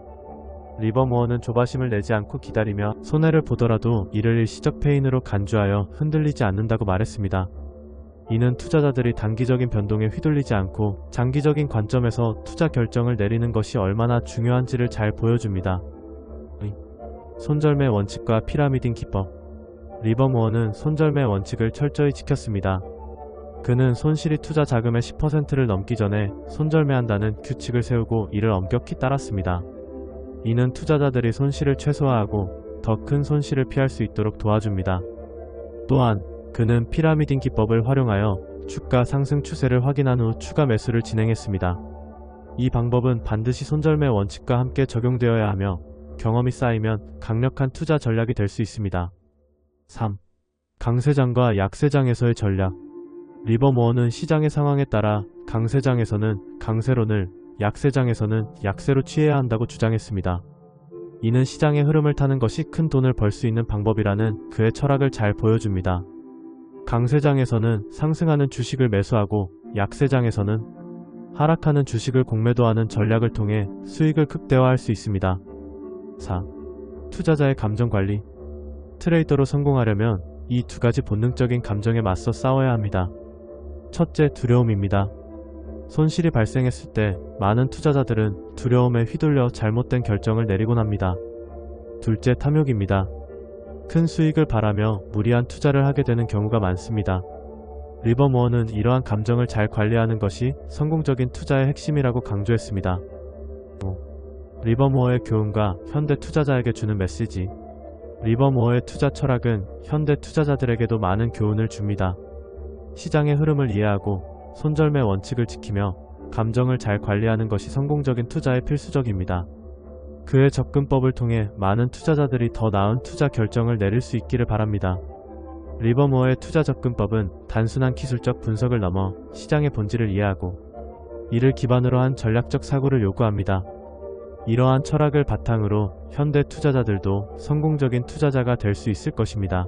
Speaker 1: 리버모어는 조바심을 내지 않고 기다리며 손해를 보더라도 이를 일시적 페인으로 간주하여 흔들리지 않는다고 말했습니다. 이는 투자자들이 단기적인 변동에 휘둘리지 않고 장기적인 관점에서 투자 결정을 내리는 것이 얼마나 중요한지를 잘 보여줍니다. 손절매 원칙과 피라미딩 기법. 리버모어는 손절매 원칙을 철저히 지켰습니다. 그는 손실이 투자 자금의 10%를 넘기 전에 손절매한다는 규칙을 세우고 이를 엄격히 따랐습니다. 이는 투자자들이 손실을 최소화하고 더 큰 손실을 피할 수 있도록 도와줍니다. 또한 그는 피라미딩 기법을 활용하여 주가 상승 추세를 확인한 후 추가 매수를 진행했습니다. 이 방법은 반드시 손절매 원칙과 함께 적용되어야 하며 경험이 쌓이면 강력한 투자 전략이 될 수 있습니다. 3. 강세장과 약세장에서의 전략. 리버모어는 시장의 상황에 따라 강세장에서는 강세론을, 약세장에서는 약세로 취해야 한다고 주장했습니다. 이는 시장의 흐름을 타는 것이 큰 돈을 벌 수 있는 방법이라는 그의 철학을 잘 보여줍니다. 강세장에서는 상승하는 주식을 매수하고 약세장에서는 하락하는 주식을 공매도하는 전략을 통해 수익을 극대화할 수 있습니다. 4. 투자자의 감정관리. 트레이더로 성공하려면 이 두 가지 본능적인 감정에 맞서 싸워야 합니다. 첫째, 두려움입니다. 손실이 발생했을 때 많은 투자자들은 두려움에 휘둘려 잘못된 결정을 내리곤 합니다. 둘째, 탐욕입니다. 큰 수익을 바라며 무리한 투자를 하게 되는 경우가 많습니다. 리버모어는 이러한 감정을 잘 관리하는 것이 성공적인 투자의 핵심이라고 강조했습니다. 5. 리버모어의 교훈과 현대 투자자에게 주는 메시지. 리버모어의 투자 철학은 현대 투자자들에게도 많은 교훈을 줍니다. 시장의 흐름을 이해하고 손절매 원칙을 지키며 감정을 잘 관리하는 것이 성공적인 투자에 필수적입니다. 그의 접근법을 통해 많은 투자자들이 더 나은 투자 결정을 내릴 수 있기를 바랍니다. 리버모어의 투자 접근법은 단순한 기술적 분석을 넘어 시장의 본질을 이해하고 이를 기반으로 한 전략적 사고를 요구합니다. 이러한 철학을 바탕으로 현대 투자자들도 성공적인 투자자가 될 수 있을 것입니다.